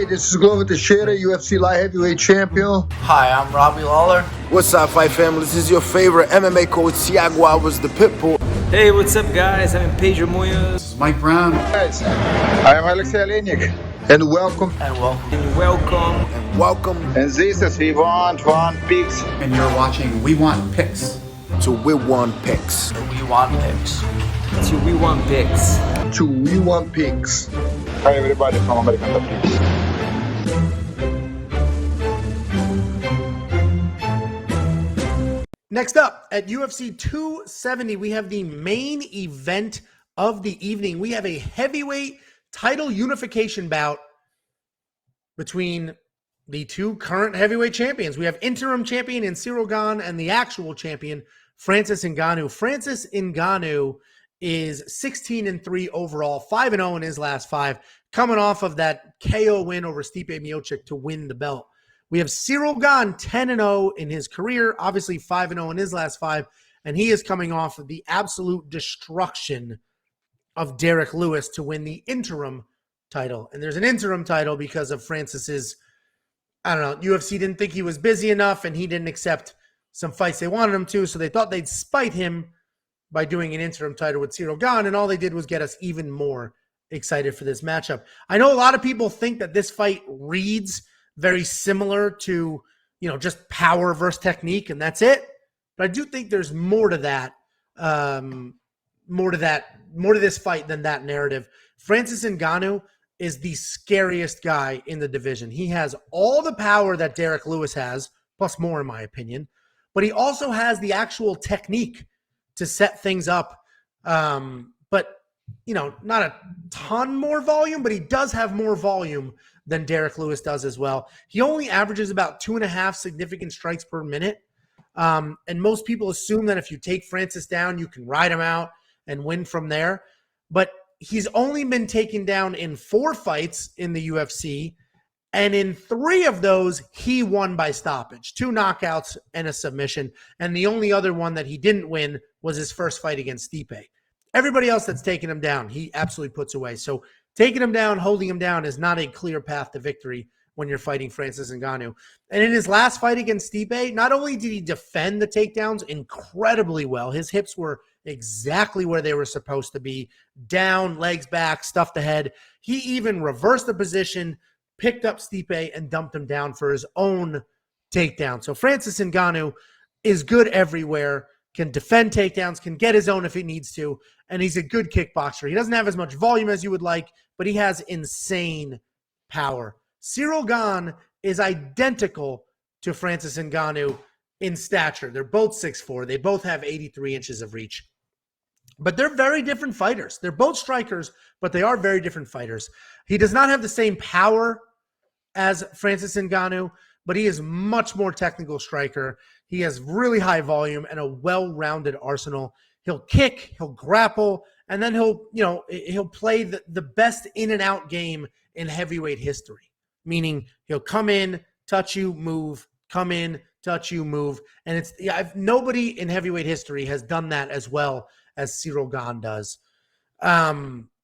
Hey, this is Glover Teixeira, UFC light heavyweight champion. Hi, I'm Robbie Lawler. What's up, fight family? This is your favorite MMA coach, Thiago Alves, the Pitbull. Hey, what's up, guys? I'm Pedro Munoz. This is Mike Brown. Guys, I am Alexei Olenek, and welcome. And welcome. And this is We Want Picks. And you're watching We Want Picks. To We Want Picks. We Want Picks. To We Want Picks. To We Want Picks. Hi, everybody from American DraftKings. Next up, at UFC 270, we have the main event of the evening. We have a heavyweight title unification bout between the two current heavyweight champions. We have interim champion in Ciryl Gane and the actual champion, Francis Ngannou. Francis Ngannou is 16-3 overall, 5-0 in his last five, coming off of that KO win over Stipe Miocic to win the belt. We have Ciryl Gane 10-0 in his career, obviously 5-0 in his last five, and he is coming off of the absolute destruction of Derek Lewis to win the interim title. And there's an interim title because of Francis's, I don't know, UFC didn't think he was busy enough and he didn't accept some fights they wanted him to, so they thought they'd spite him by doing an interim title with Ciryl Gane, and all they did was get us even more excited for this matchup. I know a lot of people think that this fight reads very similar to, just power versus technique, and that's it. But I do think there's more to that, more to this fight than that narrative. Francis Ngannou is the scariest guy in the division. He has all the power that Derek Lewis has, plus more in my opinion, but he also has the actual technique to set things up. But, not a ton more volume, but he does have more volume than Derek Lewis does as well. He only averages about 2.5 significant strikes per minute. And most people assume that if you take Francis down, you can ride him out and win from there. But he's only been taken down in 4 fights in the UFC. And in 3 of those, he won by stoppage, 2 knockouts and a submission. And the only other one that he didn't win was his first fight against Stipe. Everybody else that's taken him down, he absolutely puts away. So taking him down, holding him down is not a clear path to victory when you're fighting Francis Ngannou. And in his last fight against Stipe, not only did he defend the takedowns incredibly well, his hips were exactly where they were supposed to be, down, legs back, stuffed ahead. He even reversed the position, picked up Stipe, and dumped him down for his own takedown. So Francis Ngannou is good everywhere, can defend takedowns, can get his own if he needs to, and he's a good kickboxer. He doesn't have as much volume as you would like, but he has insane power. Ciryl Gane is identical to Francis Ngannou in stature. They're both 6'4". They both have 83 inches of reach. But they're very different fighters. They're both strikers, but they are very different fighters. He does not have the same power as Francis Ngannou, but he is much more technical striker. He has really high volume and a well-rounded arsenal. He'll kick, he'll grapple, and then he'll play the best in and out game in heavyweight history. Meaning he'll come in, touch you, move, come in, touch you, move. And nobody in heavyweight history has done that as well as Ciryl Gane does.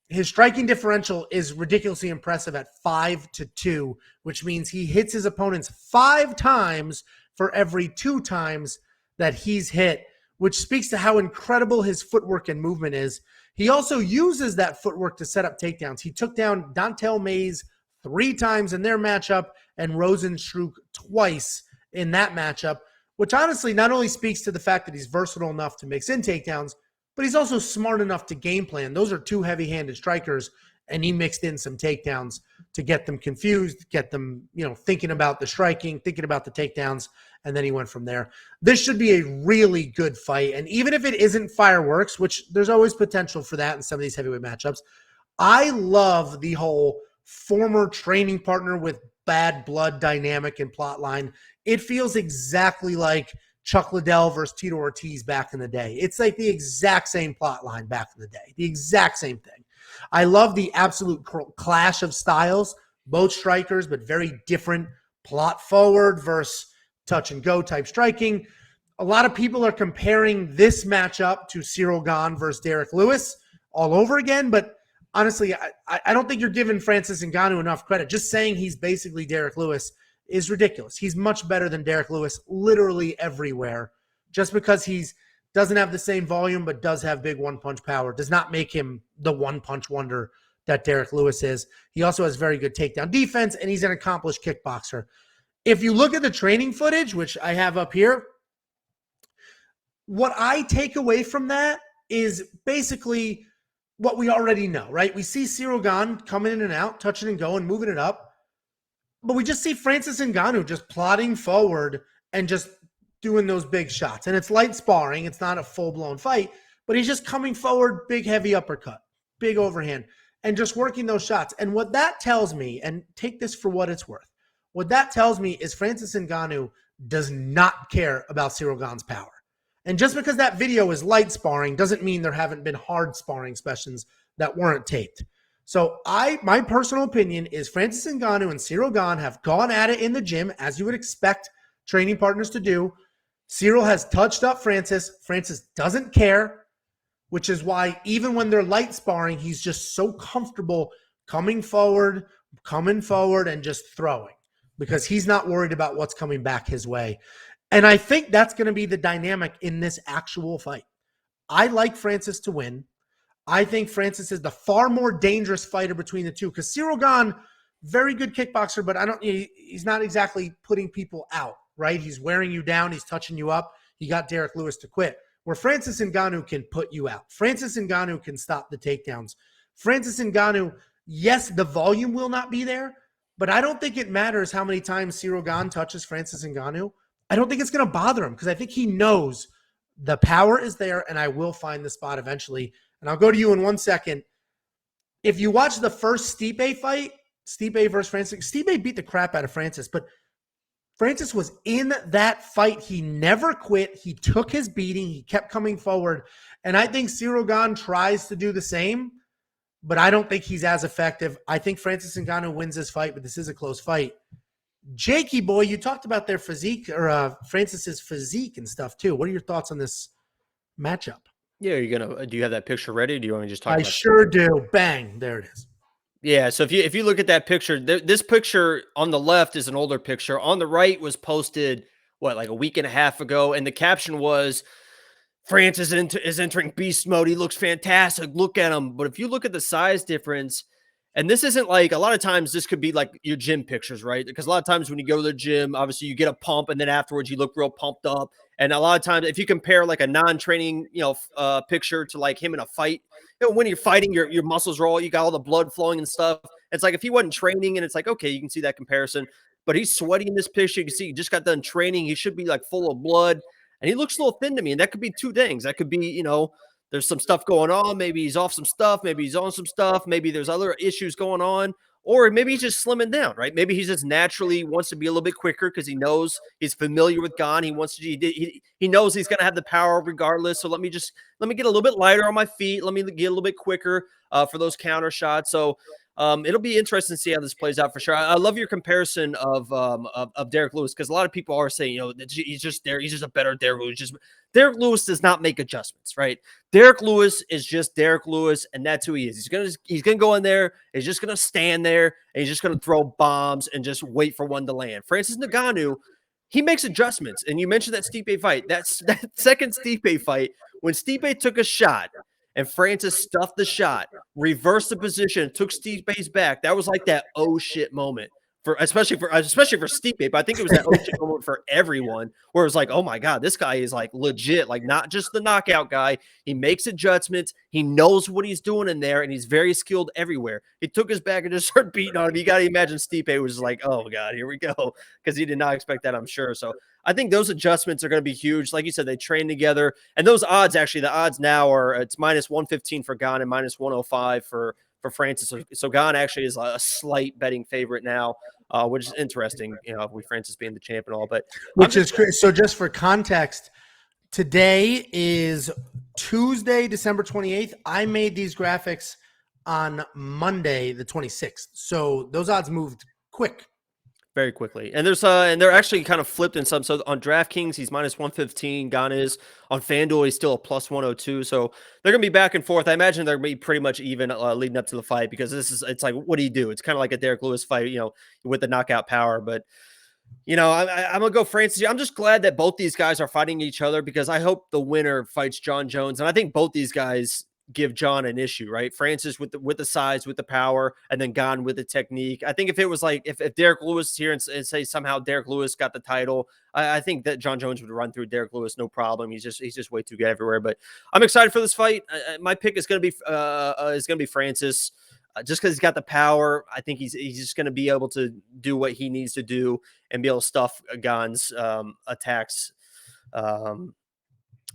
His striking differential is ridiculously impressive at 5-2, which means he hits his opponents 5 times for every 2 times that he's hit, which speaks to how incredible his footwork and movement is. He also uses that footwork to set up takedowns. He took down Dontel Mays 3 times in their matchup and Rosenstruck twice in that matchup, which honestly not only speaks to the fact that he's versatile enough to mix in takedowns, but he's also smart enough to game plan. Those are 2 heavy-handed strikers, and he mixed in some takedowns to get them confused, get them, thinking about the striking, thinking about the takedowns, and then he went from there. This should be a really good fight, and even if it isn't fireworks, which there's always potential for that in some of these heavyweight matchups, I love the whole former training partner with bad blood dynamic and plot line. It feels exactly like Chuck Liddell versus Tito Ortiz back in the day. It's like the exact same plot line back in the day. The exact same thing. I love the absolute clash of styles, both strikers, but very different plot forward versus touch and go type striking. A lot of people are comparing this matchup to Ciryl Gane versus Derek Lewis all over again, but honestly, I don't think you're giving Francis Ngannou enough credit. Just saying he's basically Derek Lewis is ridiculous. He's much better than Derek Lewis literally everywhere. Just because he's doesn't have the same volume but does have big one-punch power does not make him the one-punch wonder that Derek Lewis is. He also has very good takedown defense, and he's an accomplished kickboxer. If you look at the training footage, which I have up here, what I take away from that is basically what we already know, right? We see Ciryl Gane coming in and out, touching and going, moving it up. But we just see Francis Ngannou just plodding forward and just doing those big shots. And it's light sparring. It's not a full-blown fight, but he's just coming forward, big, heavy uppercut, big overhand, and just working those shots. And what that tells me, and take this for what it's worth, what that tells me is Francis Ngannou does not care about Ciryl Gane's power. And just because that video is light sparring doesn't mean there haven't been hard sparring sessions that weren't taped. So my personal opinion is Francis Ngannou and Ciryl Gane have gone at it in the gym, as you would expect training partners to do. Ciryl has touched up Francis. Francis doesn't care, which is why even when they're light sparring, he's just so comfortable coming forward, and just throwing because he's not worried about what's coming back his way. And I think that's going to be the dynamic in this actual fight. I like Francis to win. I think Francis is the far more dangerous fighter between the two because Ciryl Gane, very good kickboxer, but he's not exactly putting people out, right? He's wearing you down. He's touching you up. He got Derek Lewis to quit. Where Francis Ngannou can put you out. Francis Ngannou can stop the takedowns. Francis Ngannou, yes, the volume will not be there, but I don't think it matters how many times Ciryl Gane touches Francis Ngannou. I don't think it's going to bother him because I think he knows the power is there and I will find the spot eventually. And I'll go to you in 1 second. If you watch the first Stipe fight, Stipe versus Francis, Stipe beat the crap out of Francis, but Francis was in that fight. He never quit. He took his beating. He kept coming forward. And I think Ciryl Gane tries to do the same, but I don't think he's as effective. I think Francis Ngannou wins this fight, but this is a close fight. Jakey boy, you talked about their physique or Francis's physique and stuff too. What are your thoughts on this matchup? Yeah, do you have that picture ready? Do you want me to just talk about it? I sure do. Bang. There it is. Yeah, so if you look at that picture, this picture on the left is an older picture. On the right was posted, like a week and a half ago, and the caption was, Francis is entering beast mode. He looks fantastic. Look at him. But if you look at the size difference, and this isn't like, a lot of times this could be like your gym pictures, right? Because a lot of times when you go to the gym, obviously you get a pump, and then afterwards you look real pumped up. And a lot of times, if you compare like a non-training, picture to like him in a fight, when you're fighting, your muscles are all, you got all the blood flowing and stuff. It's like if he wasn't training, and it's like, okay, you can see that comparison. But he's sweaty in this picture. You can see he just got done training. He should be like full of blood, and he looks a little thin to me. And that could be two things. That could be, there's some stuff going on. Maybe he's off some stuff. Maybe he's on some stuff. Maybe there's other issues going on. Or maybe he's just slimming down, right? Maybe he just naturally wants to be a little bit quicker because he knows he's familiar with Gane. He wants to. He knows he's going to have the power regardless. So let me get a little bit lighter on my feet. Let me get a little bit quicker for those counter shots. So it'll be interesting to see how this plays out for sure. I love your comparison of Derek Lewis because a lot of people are saying, he's just there. He's just a better Derek Lewis. Derek Lewis does not make adjustments, right? Derek Lewis is just Derek Lewis, and that's who he is. He's gonna go in there. He's just gonna stand there, and he's just gonna throw bombs and just wait for one to land. Francis Ngannou, he makes adjustments, and you mentioned that Stipe fight. That second Stipe fight, when Stipe took a shot and Francis stuffed the shot, reversed the position, took Stipe's back. That was like that oh shit moment. Especially for Stipe, but I think it was that oh shit moment for everyone, where it was like, oh my god, this guy is like legit, like not just the knockout guy. He makes adjustments, he knows what he's doing in there, and he's very skilled everywhere. He took his back and just started beating on him. You got to imagine Stipe was like, oh god, here we go, because he did not expect that, I'm sure. So I think those adjustments are going to be huge. Like you said, they train together, and those odds actually, the odds now are it's -115 for Gane and -105 for Francis. So Gane actually is a slight betting favorite now, which is interesting, with Francis being the champ and all. But which is crazy. So just for context, today is Tuesday, December 28th. I made these graphics on Monday, the 26th. So those odds moved quick. very quickly. And they're actually kind of flipped in some. So on DraftKings, he's minus 115. Gane is on FanDuel. He's still a plus 102. So they're going to be back and forth. I imagine they're going to be pretty much even leading up to the fight, because it's like, what do you do? It's kind of like a Derek Lewis fight, with the knockout power. But, I'm going to go Francis. I'm just glad that both these guys are fighting each other, because I hope the winner fights John Jones. And I think both these guys give John an issue, right? Francis with the size, with the power, and then Gane with the technique. I think if it was like if Derek Lewis is here and say somehow Derek Lewis got the title, I think that John Jones would run through Derek Lewis no problem. He's just way too good everywhere. But I'm excited for this fight. My pick is going to be Francis, just because he's got the power. I think he's just going to be able to do what he needs to do and be able to stuff Gane's attacks.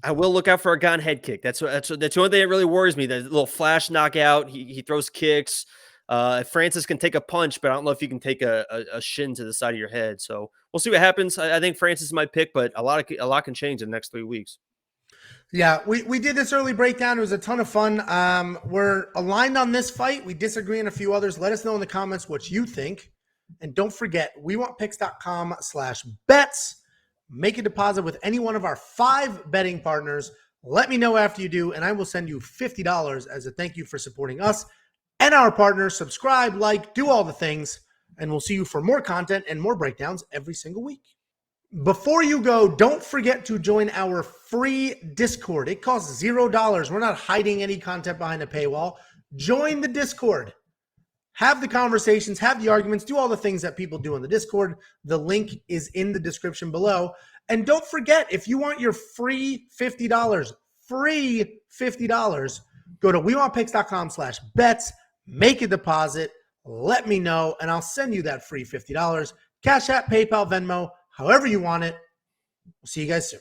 I will look out for a Gane head kick. That's the only thing that really worries me. That little flash knockout. He throws kicks. Francis can take a punch, but I don't know if you can take a shin to the side of your head. So we'll see what happens. I think Francis is my pick, but a lot can change in the next 3 weeks. Yeah, we did this early breakdown. It was a ton of fun. We're aligned on this fight. We disagree on a few others. Let us know in the comments what you think. And don't forget, wewantpicks.com/bets. Make a deposit with any one of our 5 betting partners. Let me know after you do, and I will send you $50 as a thank you for supporting us and our partners. Subscribe, like, do all the things, and we'll see you for more content and more breakdowns every single week. Before you go, don't forget to join our free Discord. It costs $0. We're not hiding any content behind a paywall. Join the Discord. Have the conversations, have the arguments, do all the things that people do in the Discord. The link is in the description below. And don't forget, if you want your free $50, go to wewantpicks.com/bets, make a deposit, let me know, and I'll send you that free $50. Cash App, PayPal, Venmo, however you want it. We'll see you guys soon.